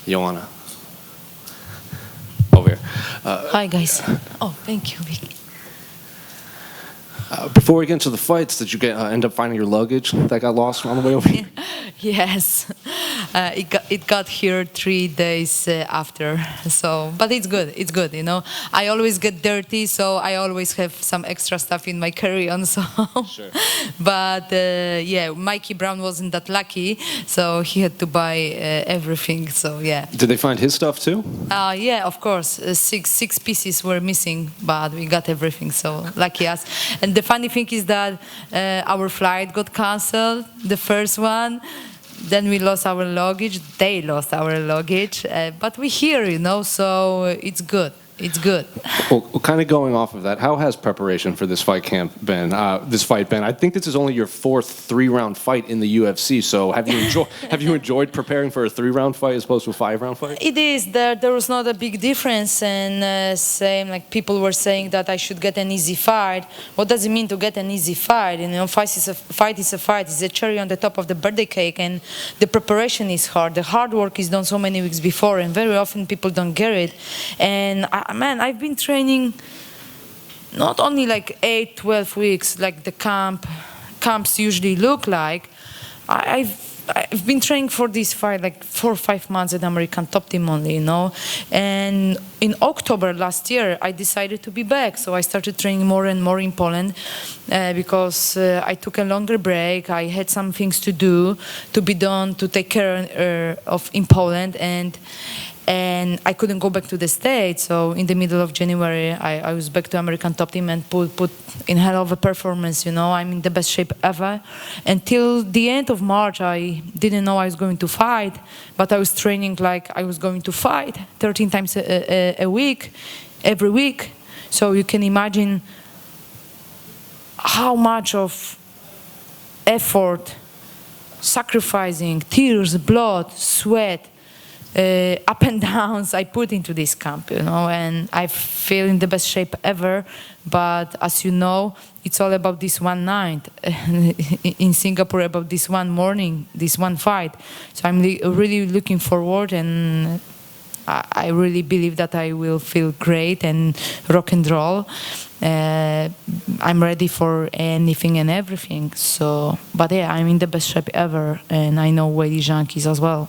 Joanna. Over here. Hi, guys. Oh, thank you, Vicky. Before we get into the fights, did you end up finding your luggage that got lost on the way over here? Yes, it got here 3 days after. So, but it's good. It's good. You know, I always get dirty, so I always have some extra stuff in my carry-on. So, Sure. But yeah, Mikey Brown wasn't that lucky, so he had to buy everything. So yeah. Did they find his stuff too? Yeah, of course. Six pieces were missing, but we got everything. So lucky us. And the funny thing is that our flight got cancelled, the first one. Then we lost our luggage. They lost our luggage, but we're here, you know. So it's good. It's good. Well, kind of going off of that, how has preparation for this fight camp been? I think this is only your 4th 3-round fight in the UFC. So have you enjoyed preparing for a 3-round fight as opposed to a 5-round fight? It is. There was not a big difference, and same like people were saying that I should get an easy fight. What does it mean to get an easy fight? You know, fight is a fight. It's a cherry on the top of the birthday cake, and the preparation is hard. The hard work is done so many weeks before, and very often people don't get it. And man, I've been training not only like 8, 12 weeks like the camps usually look like. I've been training for this fight like 4 or 5 months at American Top Team only, you know. And in October last year, I decided to be back. So I started training more and more in Poland because I took a longer break. I had some things to do, to be done, to take care of in Poland. And I couldn't go back to the States, so in the middle of January, I was back to American Top Team and put in hell of a performance, you know. I'm in the best shape ever. Until the end of March, I didn't know I was going to fight, but I was training like I was going to fight 13 times a week, every week. So you can imagine how much of effort, sacrificing, tears, blood, sweat, up and downs I put into this camp, you know, and I feel in the best shape ever. But as you know, it's all about this one night in Singapore, about this one morning, this one fight. So I'm really looking forward, and I really believe that I will feel great and rock and roll. I'm ready for anything and everything. So, but yeah, I'm in the best shape ever, and I know Weili Zhang Its as well.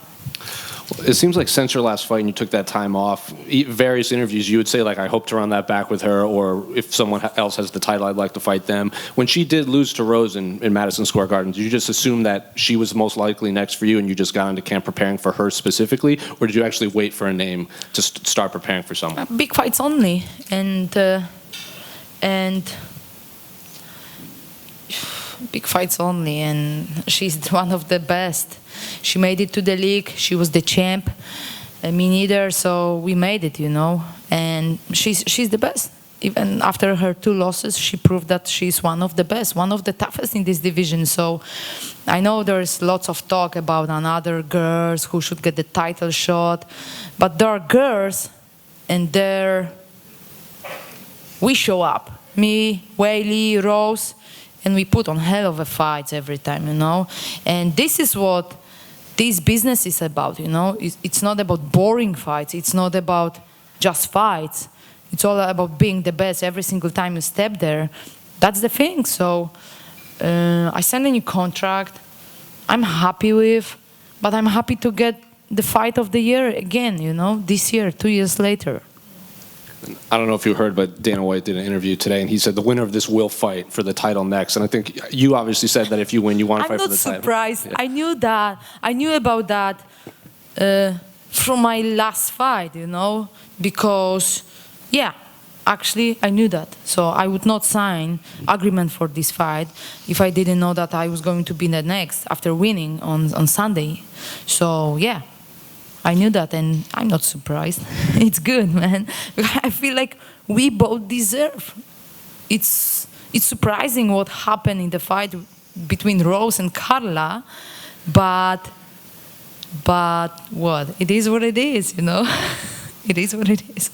It seems like since your last fight and you took that time off, various interviews, you would say, like, I hope to run that back with her, or if someone else has the title, I'd like to fight them. When she did lose to Rose in Madison Square Garden, did you just assume that she was most likely next for you and you just got into camp preparing for her specifically, or did you actually wait for a name to start preparing for someone? Big fights only, and big fights only, and she's one of the best. She made it to the league. She was the champ. Me neither. So we made it, you know. And she's the best. Even after her 2 losses, she proved that she's one of the best, one of the toughest in this division. So I know there's lots of talk about another girls who should get the title shot, but there are girls, and we show up. Me, Weili, Rose, and we put on hell of a fights every time, you know. And this is what this business is about, you know. It's not about boring fights. It's not about just fights. It's all about being the best every single time you step there. That's the thing. So I signed a new contract. I'm happy with, but I'm happy to get the fight of the year again, you know, this year, 2 years later. I don't know if you heard, but Dana White did an interview today, and he said the winner of this will fight for the title next. And I think you obviously said that if you win, you want to fight for the title. I'm not surprised. Yeah. I knew that. I knew about that from my last fight, you know, because, yeah, actually, I knew that. So I would not sign agreement for this fight if I didn't know that I was going to be the next after winning on Sunday. So, yeah. I knew that, and I'm not surprised. It's good, man. I feel like we both deserve. It's surprising what happened in the fight between Rose and Carla, but what? It is what it is, you know. It is what it is.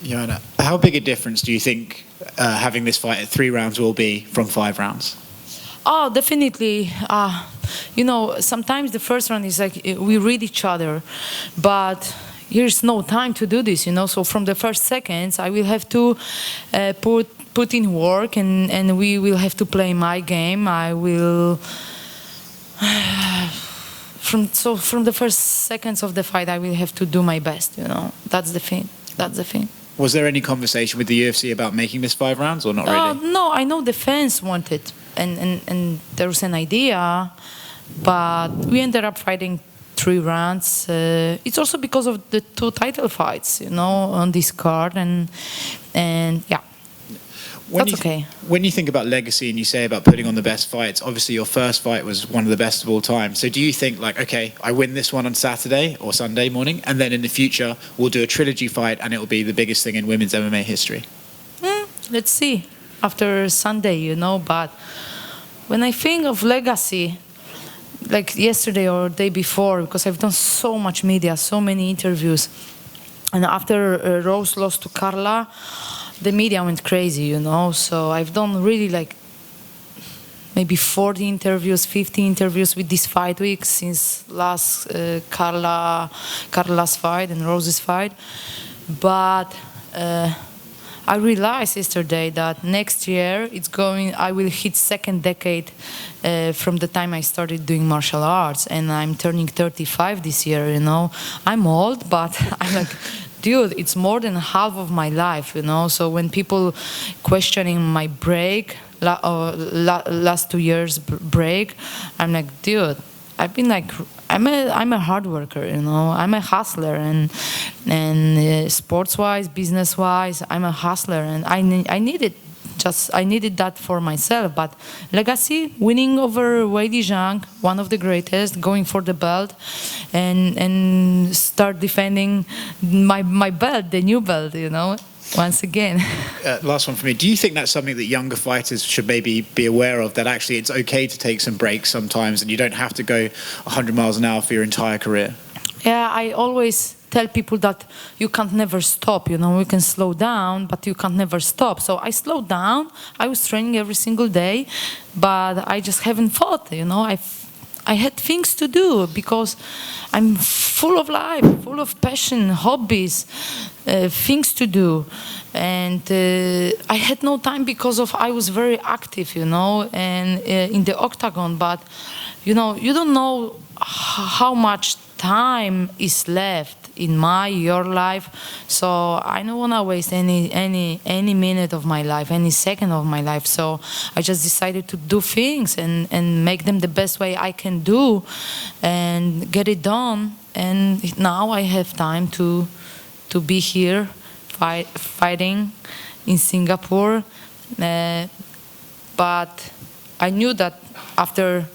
Joanna, how big a difference do you think having this fight at 3 rounds will be from 5 rounds? Oh, definitely. You know, sometimes the first round is like we read each other, but here's no time to do this, So from the first seconds, I will have to put in work, and we will have to play my game. I will. From the first seconds of the fight, I will have to do my best. That's the thing. Was there any conversation with the UFC about making this 5 rounds, or not really? No, I know the fans want it, and there was an idea, but we ended up fighting 3 rounds. It's also because of the 2 title fights, on this card, and yeah. That's okay. When you think about legacy and you say about putting on the best fights, obviously your first fight was one of the best of all time. So do you think like, okay, I win this one on Saturday or Sunday morning, and then in the future we'll do a trilogy fight and it will be the biggest thing in women's MMA history? Let's see after Sunday, But when I think of legacy, like yesterday or the day before, because I've done so much media, so many interviews, and after Rose lost to Carla, the media went crazy, So I've done really like maybe 40 interviews, 50 interviews with this fight week since last Carla's fight and Rose's fight. But I realized yesterday that next year I will hit 2nd decade from the time I started doing martial arts, and I'm turning 35 this year, I'm old, but I'm like, dude, it's more than half of my life, So when people questioning my break, last 2 years break, I'm like, dude, I've been like, I'm a hard worker, I'm a hustler, and sports-wise, business-wise, I'm a hustler, and I needed that for myself. But legacy, winning over Weili Zhang, one of the greatest, going for the belt, and start defending my belt, the new belt, once again. Last one for me. Do you think that's something that younger fighters should maybe be aware of, that actually it's okay to take some breaks sometimes and you don't have to go 100 miles an hour for your entire career? Yeah, I always tell people that you can't never stop, you can slow down, but you can't never stop. So I slowed down. I was training every single day, but I just haven't fought, I had things to do because I'm full of life, full of passion, hobbies, things to do. And I had no time because I was very active, and in the octagon, but, you don't know how much time is left in your life, so I don't want to waste any minute of my life, any second of my life. So I just decided to do things and make them the best way I can do, and get it done. And now I have time to be here fighting in Singapore. But I knew that after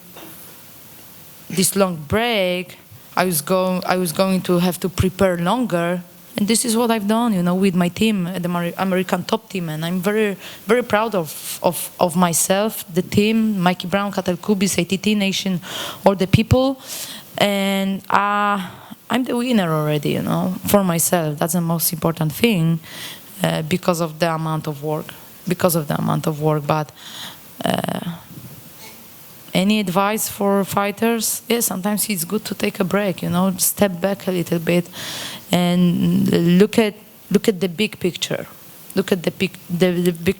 this long break, I was going to have to prepare longer, and this is what I've done, with my team, the American top team, and I'm very, very proud of myself, the team, Mikey Brown, Katel Kubis, ATT Nation, all the people, and I'm the winner already, for myself. That's the most important thing, because of the amount of work, but. Any advice for fighters? Yeah, sometimes it's good to take a break, step back a little bit and look at the big picture. Look at the big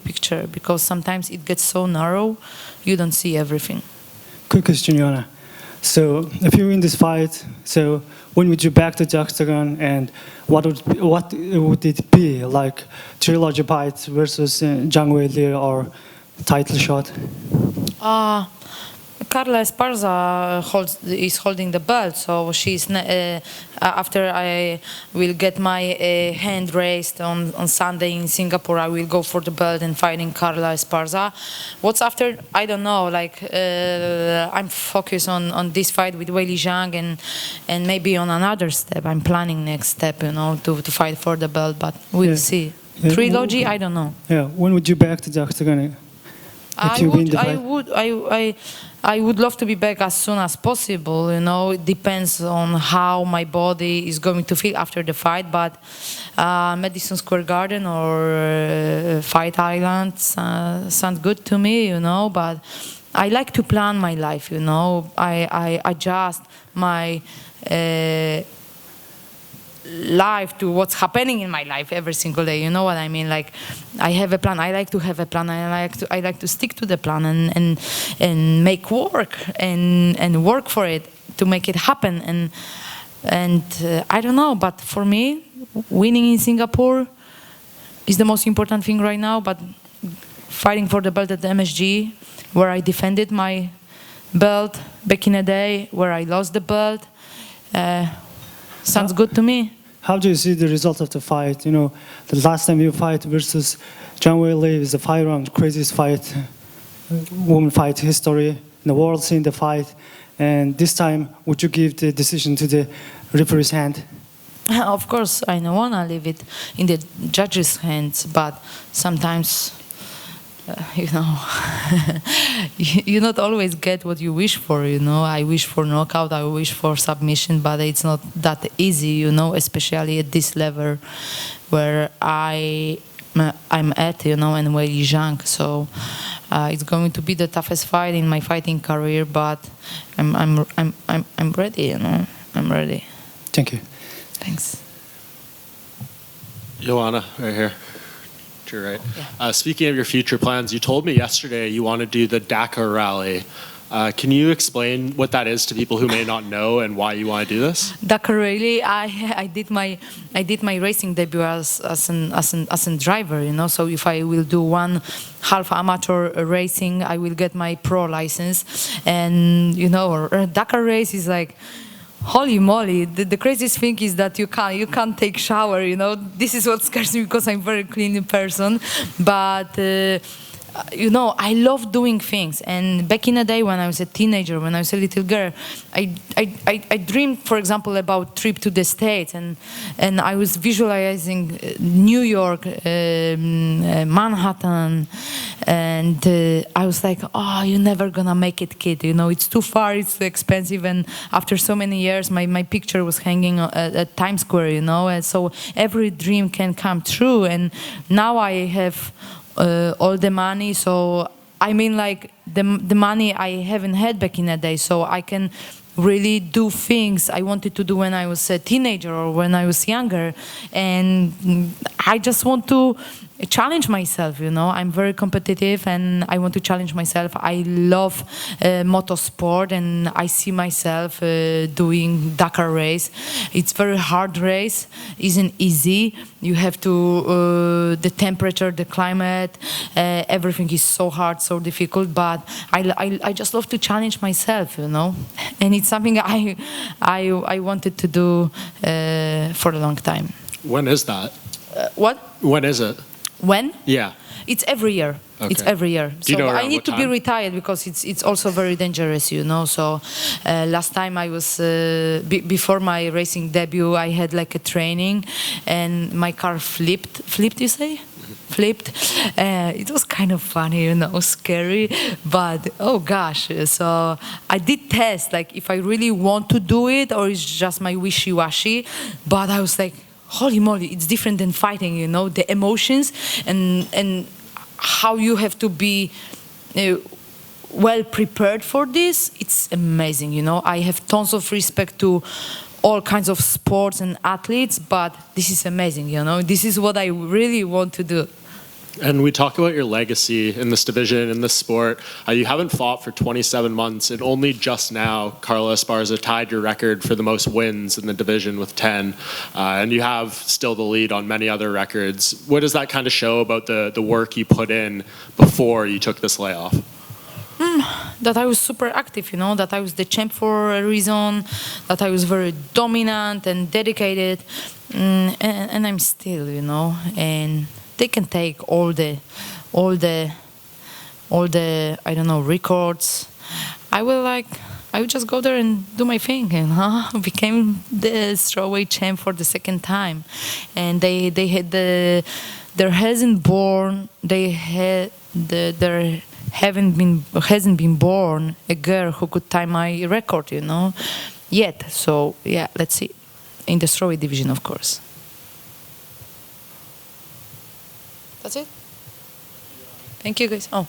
picture, because sometimes it gets so narrow, you don't see everything. Quick question, Joanna. So if you win this fight, so when would you back to the octagon, and what would it be, like trilogy fight versus Zhang Weili or title shot? Carla Esparza is holding the belt, so she's after I will get my hand raised on Sunday in Singapore, I will go for the belt and fighting Carla Esparza. What's after? I don't know. Like I'm focused on this fight with Weili Zhang, and maybe on another step. I'm planning next step, to fight for the belt, but we'll see. Yeah. Trilogy, I don't know. Yeah, when would you back to the octagon? I would love to be back as soon as possible. It depends on how my body is going to feel after the fight. But Madison Square Garden or Fight Island sounds good to me. But I like to plan my life. I adjust my life to what's happening in my life every single day. You know what I mean? Like, I have a plan. I like to have a plan. I like to stick to the plan and make work and work for it to make it happen. And I don't know, but for me, winning in Singapore is the most important thing right now. But fighting for the belt at the MSG, where I defended my belt back in the day, where I lost the belt, sounds good to me. How do you see the result of the fight? You know, the last time you fight versus Zhang Weili is the 5-round craziest fight, woman fight history in the world, seeing the fight. And this time, would you give the decision to the referee's hand? Of course, I don't want to leave it in the judge's hands, but sometimes, you know, you not always get what you wish for, you know. I wish for knockout, I wish for submission, but it's not that easy, you know, especially at this level where I'm at, you know, and Weili Zhang. So it's going to be the toughest fight in my fighting career, but I'm ready, you know. I'm ready. Thank you. Thanks. Joanna, right here. To your right. Yeah. Speaking of your future plans, you told me yesterday you want to do the Dakar Rally. Can you explain what that is to people who may not know and why you want to do this? Dakar Rally, I did my racing debut as a driver, you know. So if I will do one half amateur racing, I will get my pro license, and you know, Dakar race is like, holy moly, the craziest thing is that you can't take shower, you know. This is what scares me because I'm a very clean person, but you know, I love doing things. And back in the day when I was a teenager, when I was a little girl, I dreamed, for example, about trip to the States, and I was visualizing New York, Manhattan, and I was like, oh, you're never gonna make it, kid, you know, it's too far, it's too expensive. And after so many years, my picture was hanging at Times Square, you know, and so every dream can come true. And now I have all the money, so I mean, like, the money I haven't had back in the day, so I can really do things I wanted to do when I was a teenager or when I was younger. And I just want to challenge myself, you know. I'm very competitive and I want to challenge myself. I love motorsport, and I see myself doing Dakar race. It's very hard race, isn't easy. You have to, the temperature, the climate, everything is so hard, so difficult, but I just love to challenge myself, you know. And it's something I wanted to do for a long time. When is that? What? When is it? When? Yeah. It's every year. Okay. It's every year. Do you know I around need what to be time? retired because it's also very dangerous, you know. So last time I was before my racing debut, I had like a training, and my car flipped. Flipped, you say? Flipped. It was kind of funny, you know, scary, but oh gosh. So I did test, like, if I really want to do it or it's just my wishy-washy. But I was like, holy moly, it's different than fighting, you know, the emotions and how you have to be well prepared for this. It's amazing, you know. I have tons of respect to all kinds of sports and athletes, but this is amazing, you know. This is what I really want to do. And we talk about your legacy in this division, in this sport. You haven't fought for 27 months, and only just now, Carla Esparza tied your record for the most wins in the division with 10. And you have still the lead on many other records. What does that kind of show about the work you put in before you took this layoff? That I was super active, you know, that I was the champ for a reason, that I was very dominant and dedicated, and I'm still, you know. And they can take all the I don't know, records. I will just go there and do my thing, you know. Became the strawweight champ for the second time, and they had there hasn't been born a girl who could tie my record, you know, yet. So yeah, let's see, in the strawweight division, of course. That's it. Thank you, guys. Oh.